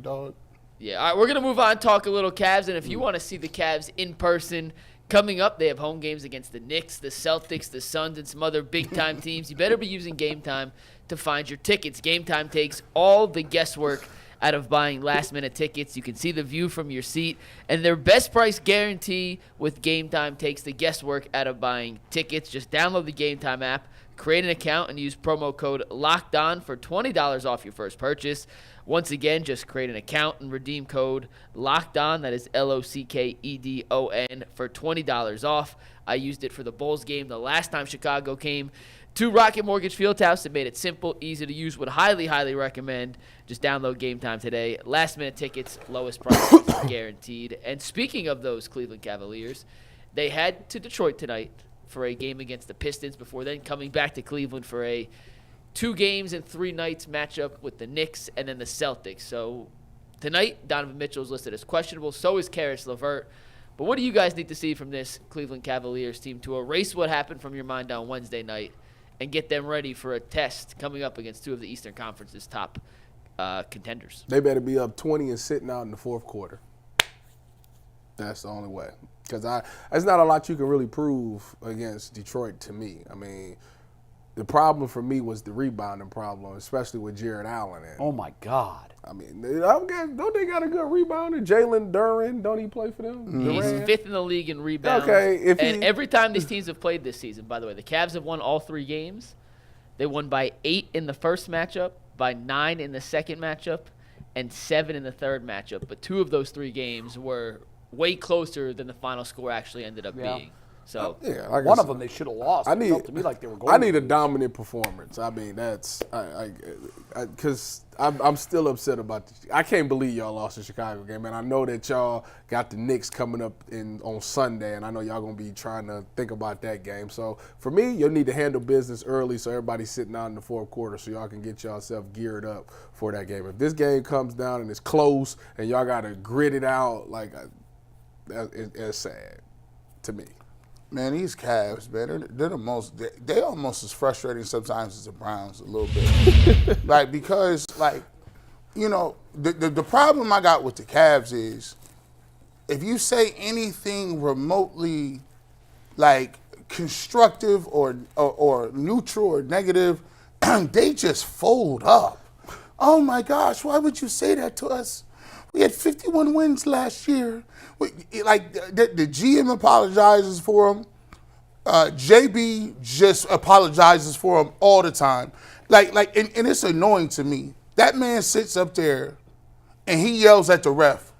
dog. Yeah, all right, we're going to move on, talk a little Cavs, and if you want to see the Cavs in person, coming up, they have home games against the Knicks, the Celtics, the Suns, and some other big-time teams. You better be using Game Time to find your tickets. Game Time takes all the guesswork out of buying last-minute tickets. You can see the view from your seat, and their best price guarantee with Game Time takes the guesswork out of buying tickets. Just download the Game Time app, create an account, and use promo code LOCKEDON for $20 off your first purchase. Once again, just create an account and redeem code LOCKEDON, that is LOCKEDON, for $20 off. I used it for the Bulls game the last time Chicago came to Rocket Mortgage Fieldhouse. It made it simple, easy to use. Would highly, highly recommend. Just download Game Time today. Last-minute tickets, lowest prices guaranteed. And speaking of those Cleveland Cavaliers, they head to Detroit tonight for a game against the Pistons before then coming back to Cleveland for a 2 games and 3 nights matchup with the Knicks and then the Celtics. So tonight, Donovan Mitchell is listed as questionable. So is Karis LeVert. But what do you guys need to see from this Cleveland Cavaliers team to erase what happened from your mind on Wednesday night and get them ready for a test coming up against 2 of the Eastern Conference's top contenders? They better be up 20 and sitting out in the fourth quarter. That's the only way. Because there's not a lot you can really prove against Detroit to me. I mean, the problem for me was the rebounding problem, especially with Jared Allen. Oh, my God. I mean, don't they got a good rebounder? Jalen Duren, don't he play for them? He's 5th in the league in rebounds. Okay, and every time these teams have played this season, by the way, the Cavs have won all 3 games. They won by 8 in the first matchup, by 9 in the second matchup, and 7 in the third matchup. But 2 of those 3 games were way closer than the final score actually ended up being. So like one of them they should have lost. It felt to me like they were going. I need a dominant performance. I mean, that's because I'm still upset about. I can't believe y'all lost the Chicago game, and I know that y'all got the Knicks coming up on Sunday, and I know y'all gonna be trying to think about that game. So for me, you'll need to handle business early, so everybody's sitting out in the fourth quarter, so y'all can get yourself geared up for that game. If this game comes down and it's close, and y'all gotta grit it out, like it's sad to me. Man, these Cavs, man, they're the most. They almost as frustrating sometimes as the Browns a little bit, because the problem I got with the Cavs is if you say anything remotely like constructive or neutral or negative, they just fold up. Oh my gosh, why would you say that to us? We had 51 wins last year. The GM apologizes for him. JB just apologizes for him all the time. And it's annoying to me. That man sits up there and he yells at the ref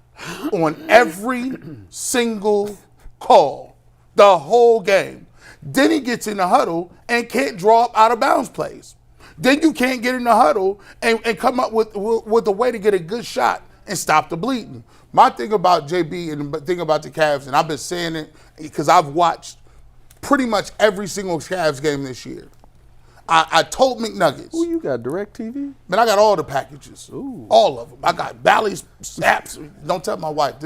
on every single call, the whole game. Then he gets in the huddle and can't draw up out of bounds plays. Then you can't get in the huddle and come up with a way to get a good shot and stop the bleeding. My thing about JB and the thing about the Cavs, and I've been saying it because I've watched pretty much every single Cavs game this year. I told McNuggets. Who you got, DirecTV? Man, I got all the packages. Ooh. All of them. I got Bally's apps. Don't tell my wife.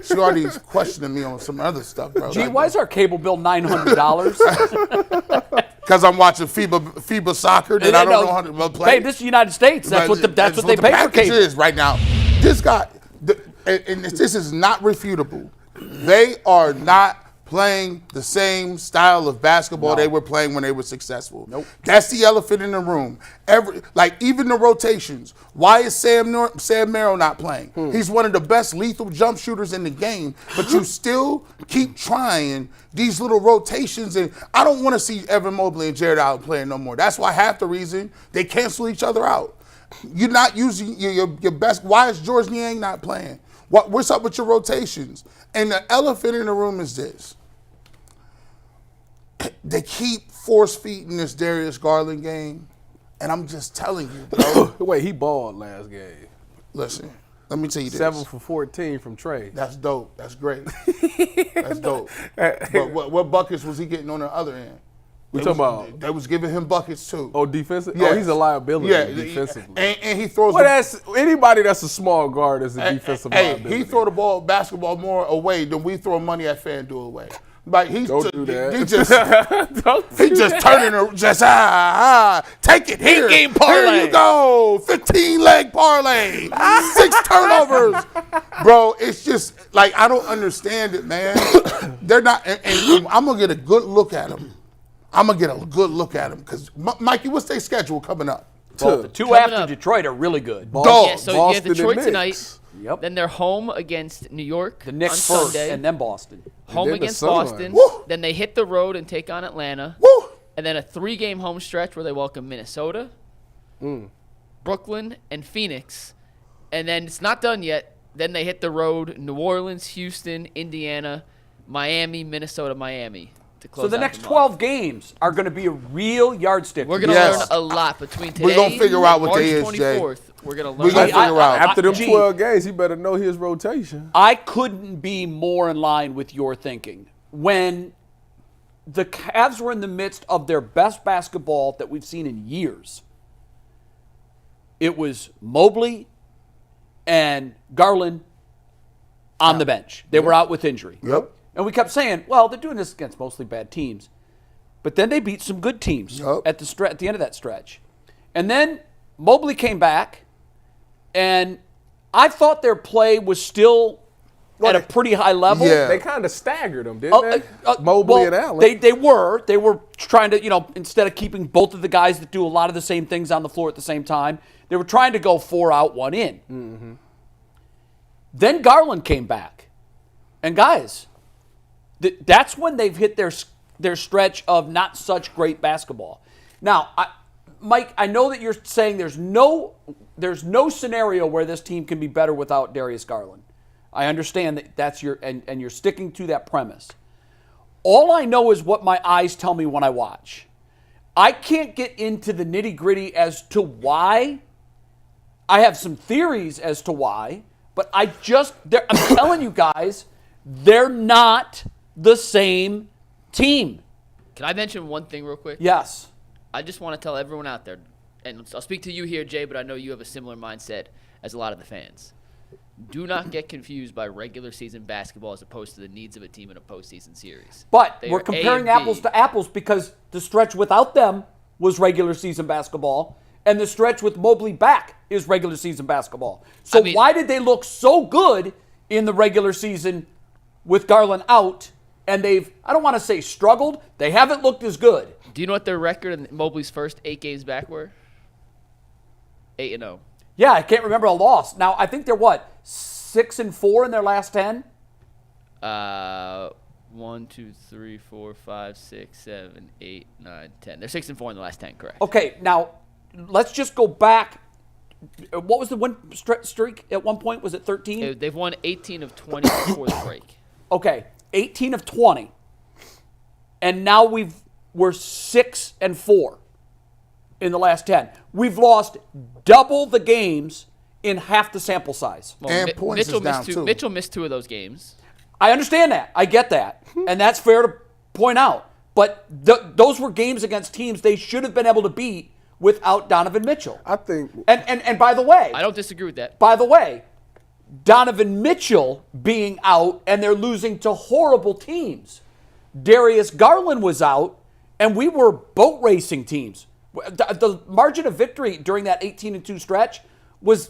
She already questioning me on some other stuff, bro. Gee, why is our cable bill $900? Because I'm watching FIBA soccer that I don't know how to play. Hey, this is the United States. That's what they pay for cable. Is right now. This guy, and this is not refutable. They are not playing the same style of basketball they were playing when they were successful. Nope. That's the elephant in the room. Even the rotations. Why is Sam Merrill not playing? He's one of the best lethal jump shooters in the game, but you still keep trying these little rotations. And I don't want to see Evan Mobley and Jared Allen playing no more. That's why half the reason they cancel each other out. You're not using your best. Why is George Niang not playing? What's up with your rotations? And the elephant in the room is this. They keep force-feeding this Darius Garland game, and I'm just telling you, bro. Wait, he balled last game. Listen, let me tell you this. 7 for 14 from Trey. That's dope. That's great. That's dope. But what buckets was he getting on the other end? They was giving him buckets too. Oh, defensive? Yes. Oh, he's a liability defensively. And he throws. Anybody that's a small guard is a defensive liability. He throw the basketball more away than we throw money at FanDuel away. Like he's Don't do that. He just turning take it here. game parlay. Here you go. 15-leg parlay. 6 turnovers. Bro, it's just like I don't understand it, man. They're not and I'm gonna get a good look at them. Because Mikey, what's their schedule coming up? Well, the two Coming after up. Detroit are really good. Yeah, so you Boston have and Detroit Knicks. tonight. Yep. Then they're home against New York The Knicks on first, Sunday. and then Boston. Home then the against Suns. Boston. Woo! Then they hit the road and take on Atlanta. Woo! And then a 3-game home stretch where they welcome Minnesota, Brooklyn, and Phoenix. And then it's not done yet. Then they hit the road, New Orleans, Houston, Indiana, Miami, Minnesota, Miami. To close So the out next month. 12 games are going to be a real yardstick. We're going to Yes. learn a lot between today We're gonna figure out what March day is, Jay. 24th. We're going to We're learn. gonna figure out. After them Gee, 12 games, he better know his rotation. I couldn't be more in line with your thinking. When the Cavs were in the midst of their best basketball that we've seen in years, it was Mobley and Garland on the bench. They were out with injury. Yep. And we kept saying, well, they're doing this against mostly bad teams. But then they beat some good teams Yep. at the end of that stretch. And then Mobley came back, and I thought their play was still at a pretty high level. Yeah. They kind of staggered them, didn't they? Mobley well, and Allen. They were trying to, instead of keeping both of the guys that do a lot of the same things on the floor at the same time, they were trying to go 4 out, 1 in. Mm-hmm. Then Garland came back. And guys, that's when they've hit their stretch of not such great basketball. Now, Mike, I know that you're saying there's no scenario where this team can be better without Darius Garland. I understand that that's and you're sticking to that premise. All I know is what my eyes tell me when I watch. I can't get into the nitty-gritty as to why. I have some theories as to why, but I'm telling you guys, they're not the same team. Can I mention one thing real quick? Yes. I just want to tell everyone out there, and I'll speak to you here, Jay, but I know you have a similar mindset as a lot of the fans. Do not get confused by regular season basketball as opposed to the needs of a team in a postseason series. But They we're are comparing A and B. apples to apples because the stretch without them was regular season basketball, and the stretch with Mobley back is regular season basketball. So why did they look so good in the regular season with Garland out, and I don't want to say struggled, they haven't looked as good. Do you know what their record in Mobley's first 8 games back were? 8-0. Yeah, I can't remember a loss. Now, I think they're 6-4 in their last 10? 1, 2, 3, 4, 5, 6, 7, 8, 9, 10. They're 6-4 in the last 10, correct? Okay, now let's just go back. What was the win streak at one point? Was it 13? They've won 18 of 20 before the break. Okay, 18 of 20. And now we're 6-4 in the last 10. We've lost double the games in half the sample size. Well, And points is down, too. Mitchell missed 2 of those games. I understand that. I get that. And that's fair to point out. But those were games against teams they should have been able to beat without Donovan Mitchell. I think. And by the way, I don't disagree with that. by the way, Donovan Mitchell being out and they're losing to horrible teams. Darius Garland was out and we were boat racing teams. The margin of victory during that 18-2 stretch was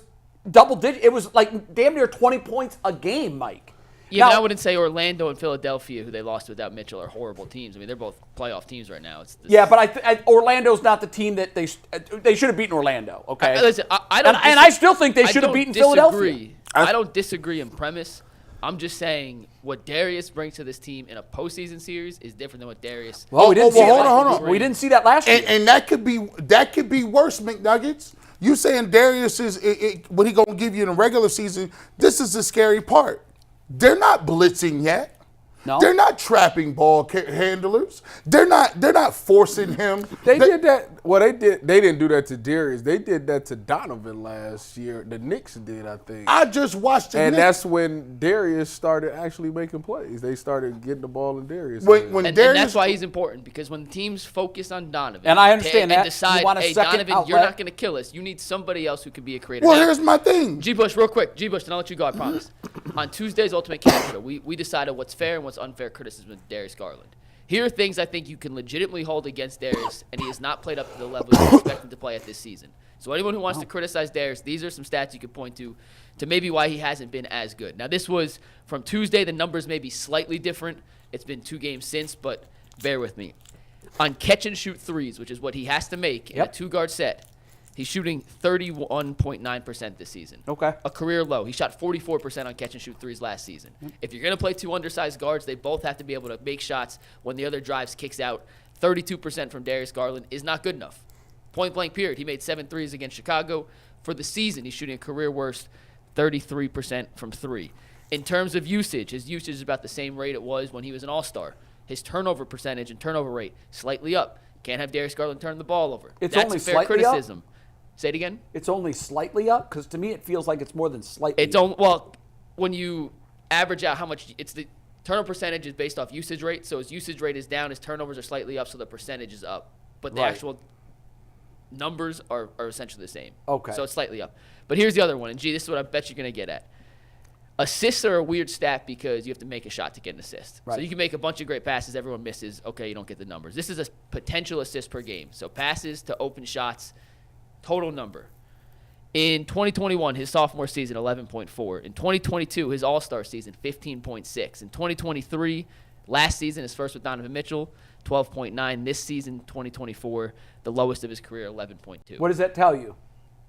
double digit. It was like damn near 20 points a game, Mike. Yeah, Now- but I wouldn't say Orlando and Philadelphia, who they lost without Mitchell, are horrible teams. I mean, they're both playoff teams right now. Yeah, but Orlando's not the team that they should have beaten Orlando. Okay, Listen, I don't. and I still think they I should have don't beaten disagree. Philadelphia. I don't disagree in premise. I'm just saying what Darius brings to this team in a postseason series is different than what Darius. Well, we didn't see hold that. on, hold on. We didn't see that last year. And that could be worse, McNuggets. You saying Darius is what he gonna give you in the regular season? This is the scary part. They're not blitzing yet. No. They're not trapping ball handlers. They're not forcing him. They did that. Well, they didn't do that to Darius. They did that to Donovan last year. The Knicks did, I think. I just watched it. And that's when Darius started actually making plays. They started getting the ball in Darius. when And Darius. that's why he's important, because when teams focus on Donovan And I understand that. and You decide, want a hey, second Donovan, you're outlet. not going to kill us. You need somebody else who can be a creator. well, Now, here's my thing. G. Bush, real quick. G. Bush, then I'll let you go, I promise. On Tuesday's Ultimate Cavs Show, we decided what's fair and what's unfair criticism of Darius Garland. Here are things I think you can legitimately hold against Darius, and he has not played up to the level you expect him to play at this season. So anyone who wants to criticize Darius, these are some stats you could point to maybe why he hasn't been as good. Now, this was from Tuesday. The numbers may be slightly different. It's been 2 games since, but bear with me. On catch-and-shoot threes, which is what he has to make in a 2-guard set, he's shooting 31.9% this season. Okay. A career low. He shot 44% on catch-and-shoot threes last season. If you're going to play 2 undersized guards, they both have to be able to make shots when the other drives kicks out. 32% from Darius Garland is not good enough. Point-blank period. He made 7 threes against Chicago. For the season, he's shooting a career worst 33% from 3. In terms of usage, his usage is about the same rate it was when he was an all-star. His turnover percentage and turnover rate slightly up. Can't have Darius Garland turn the ball over. It's That's only a fair slightly criticism. up? Say it again? It's only slightly up? Because to me it feels like it's more than slightly up. Well, when you average out how much, it's the turnover percentage is based off usage rate. So his usage rate is down, his turnovers are slightly up, so the percentage is up. But the actual numbers are essentially the same. Okay. So it's slightly up. But here's the other one, and this is what I bet you're going to get at. Assists are a weird stat because you have to make a shot to get an assist. Right. So you can make a bunch of great passes, everyone misses, okay, you don't get the numbers. This is a potential assist per game. So passes to open shots, total number. In 2021, his sophomore season, 11.4. In 2022, his all-star season, 15.6. In 2023, last season, his first with Donovan Mitchell, 12.9. This season, 2024, the lowest of his career, 11.2. What does that tell you?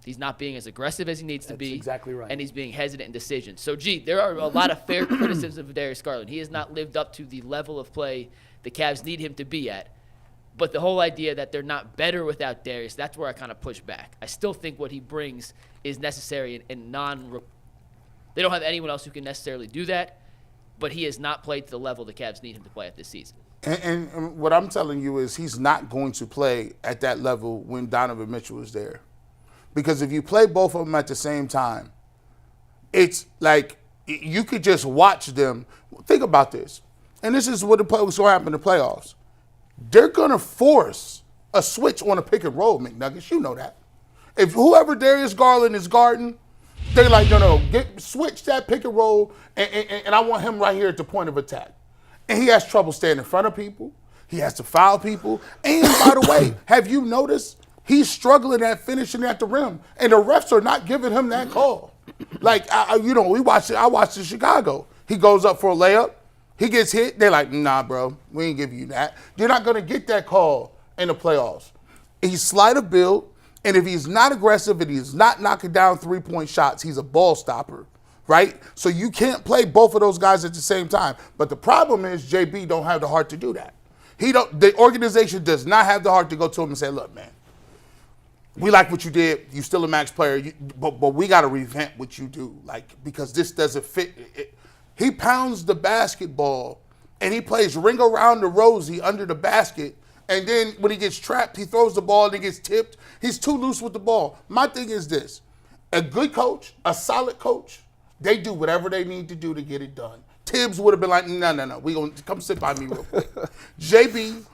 He's not being as aggressive as he needs to be. That's exactly right. And he's being hesitant in decisions. So, there are a lot of fair criticisms of Darius Garland. He has not lived up to the level of play the Cavs need him to be at. But the whole idea that they're not better without Darius, that's where I kind of push back. I still think what he brings is necessary and they don't have anyone else who can necessarily do that, but he has not played to the level the Cavs need him to play at this season. And what I'm telling you is he's not going to play at that level when Donovan Mitchell is there. Because if you play both of them at the same time, it's like you could just watch them. Think about this. And this is what's going to happen in the playoffs. They're going to force a switch on a pick and roll, McNuggets. You know that. If whoever Darius Garland is guarding, they're like, no, switch that pick and roll, and I want him right here at the point of attack. And he has trouble staying in front of people. He has to foul people. And by the way, have you noticed he's struggling at finishing at the rim, and the refs are not giving him that call? Like, I watched in Chicago. He goes up for a layup. He gets hit. They're like, nah, bro, we ain't giving you that. You're not going to get that call in the playoffs. He's slight of build, and if he's not aggressive and he's not knocking down three-point shots, he's a ball stopper, right? So you can't play both of those guys at the same time. But the problem is JB don't have the heart to do that. The organization does not have the heart to go to him and say, look, man, we like what you did. You still a max player, but we got to revamp what you do, because this doesn't fit. He pounds the basketball, and he plays ring around the rosy under the basket, and then when he gets trapped, he throws the ball and he gets tipped. He's too loose with the ball. My thing is this. A good coach, a solid coach, they do whatever they need to do to get it done. Tibbs would have been like, no, we gonna come sit by me real quick. JB,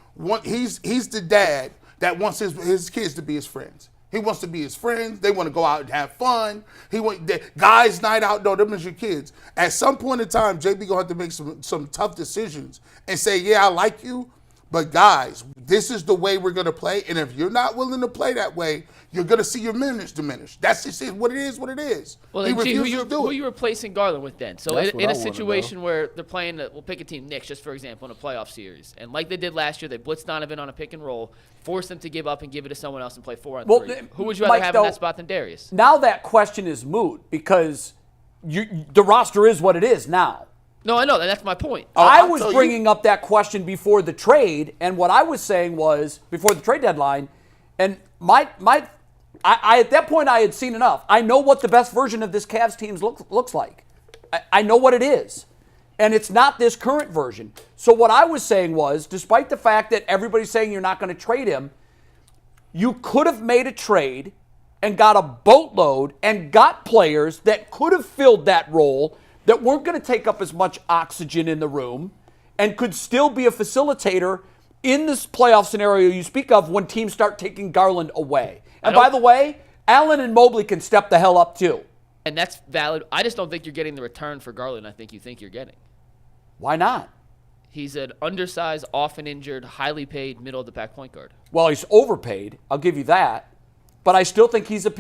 he's the dad that wants his kids to be his friends. He wants to be his friends. They want to go out and have fun. Guys' night out. No, them is your kids. At some point in time, JB gonna have to make some tough decisions and say, yeah, I like you, but guys, this is the way we're gonna play. And if you're not willing to play that way, you're gonna see your minutes diminish. That's just what it is. What it is. Well, he then, refuses to do who it. are you replacing Garland with then? So That's what in I a wanna situation where they're playing, we'll pick a team, Knicks, just for example, in a playoff series, and like they did last year, they blitzed Donovan on a pick and roll, forced them to give up and give it to someone else and play 4-on-3. Who would you rather Mike, have in that spot than Darius? Now that question is moot because the roster is what it is now. No, I know, and that's my point. I was bringing up that question before the trade, and what I was saying was before the trade deadline, and I at that point I had seen enough. I know what the best version of this Cavs team looks like. I know what it is, and it's not this current version. So what I was saying was, despite the fact that everybody's saying you're not going to trade him, you could have made a trade and got a boatload and got players that could have filled that role that weren't going to take up as much oxygen in the room and could still be a facilitator in this playoff scenario you speak of when teams start taking Garland away. And by the way, Allen and Mobley can step the hell up too. And that's valid. I just don't think you're getting the return for Garland I think you think you're getting. Why not? He's an undersized, often injured, highly paid, middle-of-the-pack point guard. Well, he's overpaid. I'll give you that. But I still think he was a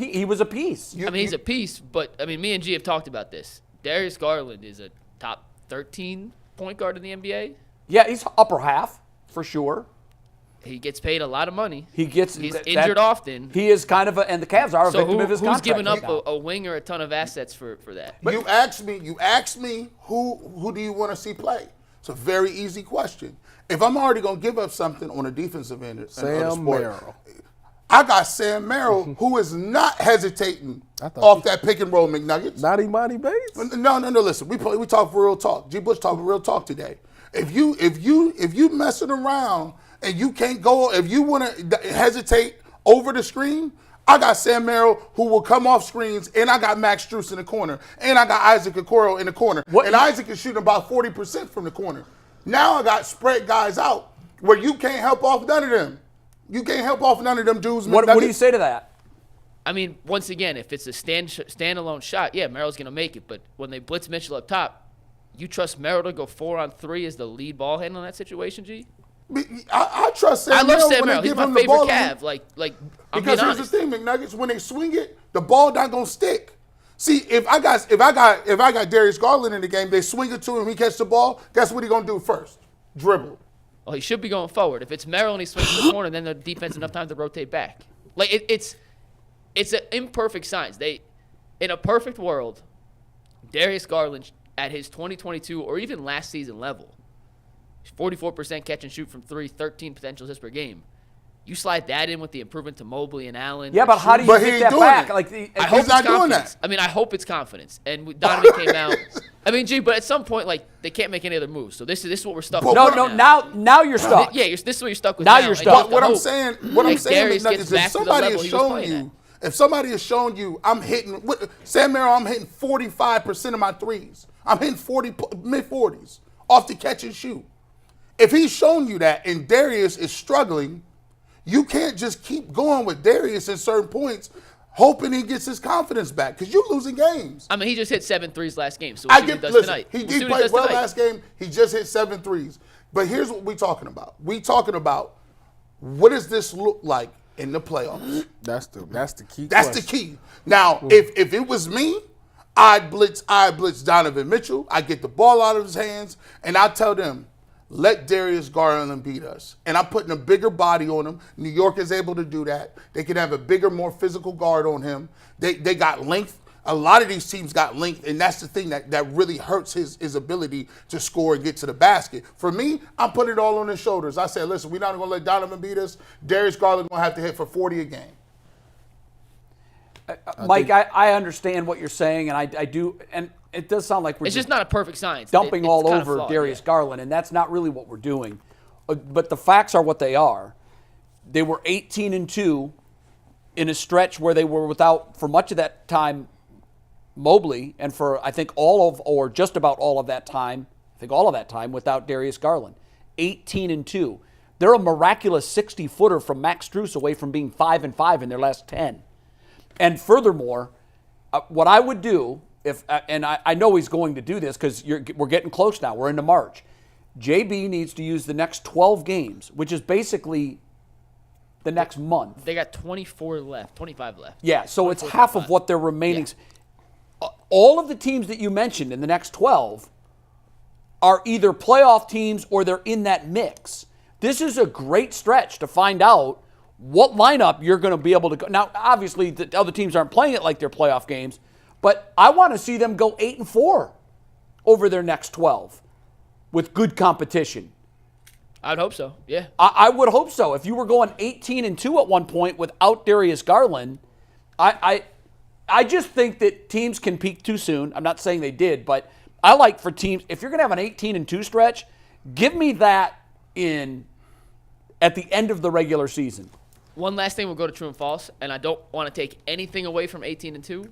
piece. He's a piece, but, me and G have talked about this. Darius Garland is a top 13 point guard in the NBA. Yeah, he's upper half, for sure. He gets paid a lot of money. He's injured often. He is kind of and the Cavs are a victim of his contract. Who's giving up right a winger a ton of assets for that? You asked me who do you want to see play? It's a very easy question. If I'm already going to give up something on a defensive end, Sam Merrill. I got Sam Merrill, who is not hesitating off that pick and roll McNuggets. Not Imani Bates? No. Listen, we talk real talk. G. Bush talking real talk today. If you messing around and you can't go, if you want to hesitate over the screen, I got Sam Merrill who will come off screens, and I got Max Strus in the corner, and I got Isaac Okoro in the corner. Isaac is shooting about 40% from the corner. Now I got spread guys out where you can't help off none of them. You can't help off none of them dudes. What do you say to that? Once again, if it's a standalone shot, yeah, Merrill's going to make it. But when they blitz Mitchell up top, you trust Merrill to go 4-on-3 as the lead ball handler in that situation, G? I trust Sam Merrill. I love Sam when Merrill. they He's give my him the favorite ball. Cav. Like I'm because being here's honest. the thing, McNuggets, when they swing it, the ball not gonna stick. See, if I got Darius Garland in the game, they swing it to him, he catch the ball. Guess what he gonna do first? Dribble. Well, he should be going forward. If it's Merrill and he swings to the corner, then the defense enough time to rotate back. Like it's an imperfect science. In a perfect world, Darius Garland at his 2022 or even last season level, 44% catch and shoot from 3, 13 potential assists per game. You slide that in with the improvement to Mobley and Allen. Yeah, but how do you get that back? I hope he's not doing confidence. that. I hope it's confidence. And Donovan came out. G, but at some point, they can't make any other moves. So this is what we're stuck with. No. Now you're stuck. Yeah, this is what you're stuck with. Now you're stuck. But what I'm saying, Darius McNuggets, gets back if to the somebody level has he was shown playing you, if somebody has shown you, I'm hitting Sam Merrill, I'm hitting 45% of my threes. I'm hitting mid-40s off the catch and shoot. If he's shown you that and Darius is struggling, you can't just keep going with Darius at certain points, hoping he gets his confidence back because you're losing games. He just hit 7 threes last game, so we'll see what he does tonight. He did play well last game. He just hit 7 threes. But here's what we're talking about. We're talking about what does this look like in the playoffs? That's the key. That's the key. Now, if it was me, I'd blitz Donovan Mitchell. I'd get the ball out of his hands, and I'd tell them, let Darius Garland beat us. And I'm putting a bigger body on him. New York is able to do that. They can have a bigger, more physical guard on him. They got length. A lot of these teams got length, and that's the thing that really hurts his ability to score and get to the basket. For me, I'm putting it all on his shoulders. I said, listen, we're not going to let Donovan beat us. Darius Garland going to have to hit for 40 a game. Mike, I understand what you're saying, and I do, and it does sound like we're just not a perfect science. Dumping all kind of over flawed, Darius Garland, and that's not really what we're doing. But the facts are what they are. They were 18-2 in a stretch where they were without, for much of that time, Mobley, and for I think just about all of that time, without Darius Garland. 18-2. They're a miraculous 60-footer from Max Strus away from being 5-5 in their last 10. And furthermore, what I would do, and I know he's going to do this because we're getting close now. We're into March. JB needs to use the next 12 games, which is basically the next month. They got 25 left. Yeah, so it's half of what their remaining. Yeah. All of the teams that you mentioned in the next 12 are either playoff teams or they're in that mix. This is a great stretch to find out what lineup you're going to be able to go. Now, obviously, the other teams aren't playing it like they're playoff games, but I want to see them go 8-4 over their next 12 with good competition. I would hope so, yeah. I would hope so. If you were going 18-2 at one point without Darius Garland, I just think that teams can peak too soon. I'm not saying they did, but I like for teams, if you're going to have an 18-2 stretch, give me that at the end of the regular season. One last thing, we'll go to true and false, and I don't want to take anything away from 18-2.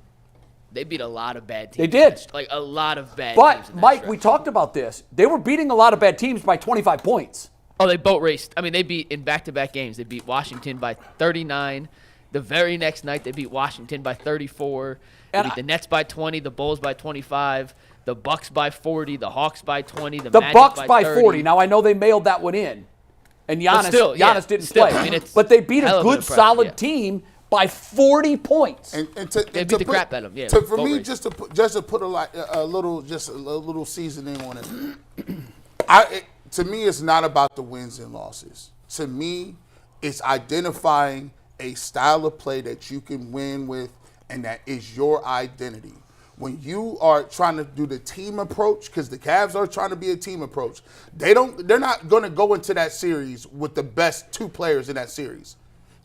They beat a lot of bad teams. They did. Like a lot of bad teams. But, Mike, we talked about this. They were beating a lot of bad teams by 25 points. Oh, they boat raced. They beat in back-to-back games. They beat Washington by 39. The very next night, they beat Washington by 34. They beat the Nets by 20, the Bulls by 25, the Bucks by 40, the Hawks by 20, the Magic Bucks by 30. 40. Now, I know they mailed that one in, and Giannis didn't play. I mean, but they beat a hell of an good, impressive, solid team by 40 points. And They beat the crap out of them. Yeah, for boat me, race. just to put a little seasoning on it. To me, it's not about the wins and losses. To me, it's identifying a style of play that you can win with, and that is your identity. When you are trying to do the team approach, because the Cavs are trying to be a team approach, they're not going to go into that series with the best two players in that series.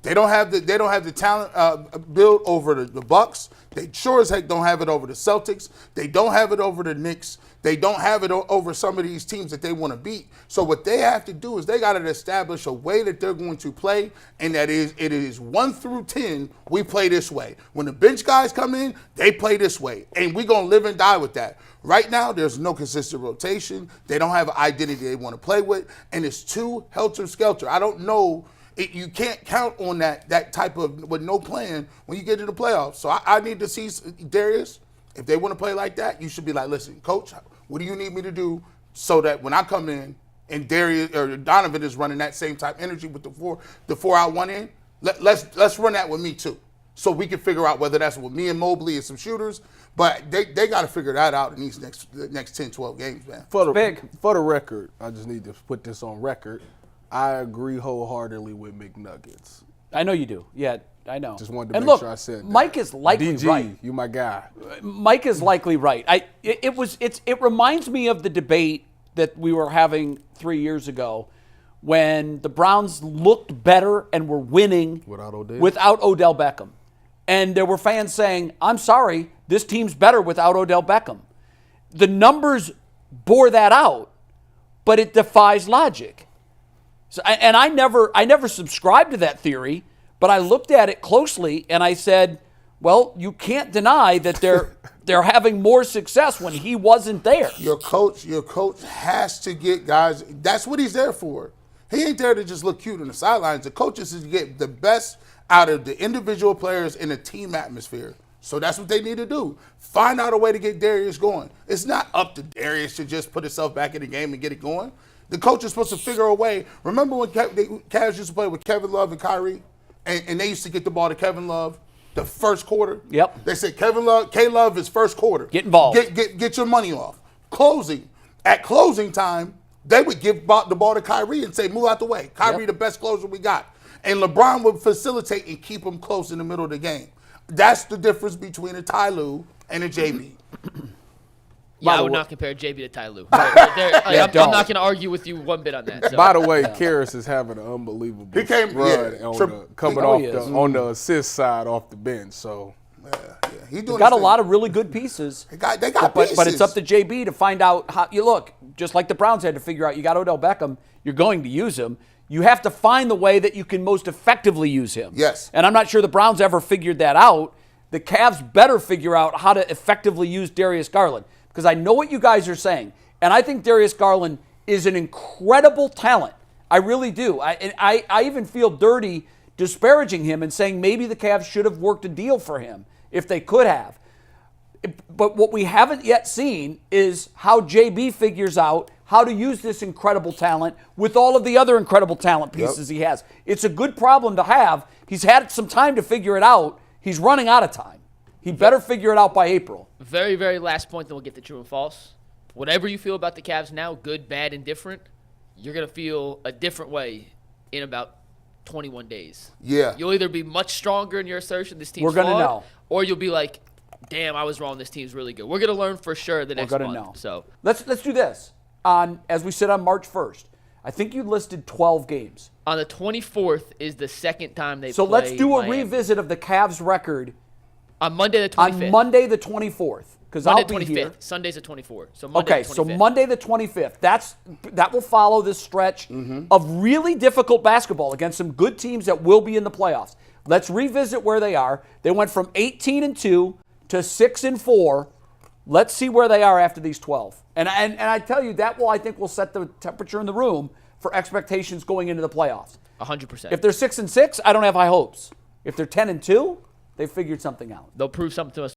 They don't have the talent build over the Bucks. They sure as heck don't have it over the Celtics. They don't have it over the Knicks. They don't have it over some of these teams that they want to beat. So what they have to do is they got to establish a way that they're going to play, and it is 1 through 10, we play this way. When the bench guys come in, they play this way, and we're going to live and die with that. Right now, there's no consistent rotation. They don't have an identity they want to play with, and it's too helter-skelter. I don't know. You can't count on that type of, with no plan when you get to the playoffs. So I need to see Darius. If they want to play like that, you should be like, listen, coach, what do you need me to do so that when I come in and Darius or Donovan is running that same type energy with the 4 out 1 in, let's run that with me too. So we can figure out whether that's with me and Mobley and some shooters. But they got to figure that out in these next 10, 12 games, man. For the record, I just need to put this on record. I agree wholeheartedly with McNuggets. I know you do. Yeah, I know. Just wanted to and make look, sure I said that. Mike is likely DG, right. you my guy. Mike is likely right. It reminds me of the debate that we were having 3 years ago when the Browns looked better and were winning without Odell Beckham. And there were fans saying, I'm sorry, this team's better without Odell Beckham. The numbers bore that out, but it defies logic. So, and I never subscribed to that theory, but I looked at it closely and I said, well, you can't deny that they're having more success when he wasn't there. Your coach has to get guys. That's what he's there for. He ain't there to just look cute on the sidelines. The coach is to get the best out of the individual players in a team atmosphere. So that's what they need to do. Find out a way to get Darius going. It's not up to Darius to just put himself back in the game and get it going. The coach is supposed to figure a way. Remember when Cavs used to play with Kevin Love and Kyrie, and they used to get the ball to Kevin Love the first quarter? Yep. They said K-Love is first quarter. Get involved. Get your money off. At closing time, they would give the ball to Kyrie and say, move out the way. Kyrie, the best closer we got. And LeBron would facilitate and keep him close in the middle of the game. That's the difference between a Ty Lue and a JB. Yeah, I would not compare JB to Ty Lue. I'm not going to argue with you one bit on that. So. By the way, Karras is having an unbelievable run on the assist side off the bench. So he's got a lot of really good pieces. They got pieces. But it's up to JB to find out how you look. Just like the Browns had to figure out, you got Odell Beckham, you're going to use him. You have to find the way that you can most effectively use him. Yes. And I'm not sure the Browns ever figured that out. The Cavs better figure out how to effectively use Darius Garland. Because I know what you guys are saying. And I think Darius Garland is an incredible talent. I really do. I even feel dirty disparaging him and saying maybe the Cavs should have worked a deal for him if they could have. But what we haven't yet seen is how JB figures out how to use this incredible talent with all of the other incredible talent pieces he has. It's a good problem to have. He's had some time to figure it out. He's running out of time. He better figure it out by April. Very, very last point, then we'll get to true and false. Whatever you feel about the Cavs now, good, bad, and different, you're going to feel a different way in about 21 days. Yeah. You'll either be much stronger in your assertion this team's We're gonna know. Or you'll be like, damn, I was wrong, this team's really good. We're going to learn for sure the next month. We're going to know. So let's do this. As we sit on March 1st, I think you listed 12 games. On the 24th is the second time they So play let's do a Miami. Revisit of the Cavs record on Monday the 25th. On Monday the 24th, because I'll be 25th. here. Sunday's the 24th. So Monday the 25th. So Monday the 25th. That will follow this stretch of really difficult basketball against some good teams that will be in the playoffs. Let's revisit where they are. They went from 18-2 to 6-4. Let's see where they are after these 12. And I tell you, that will, I think, will set the temperature in the room for expectations going into the playoffs. 100%. If they're 6-6, I don't have high hopes. If they're 10-2, they figured something out. They'll prove something to us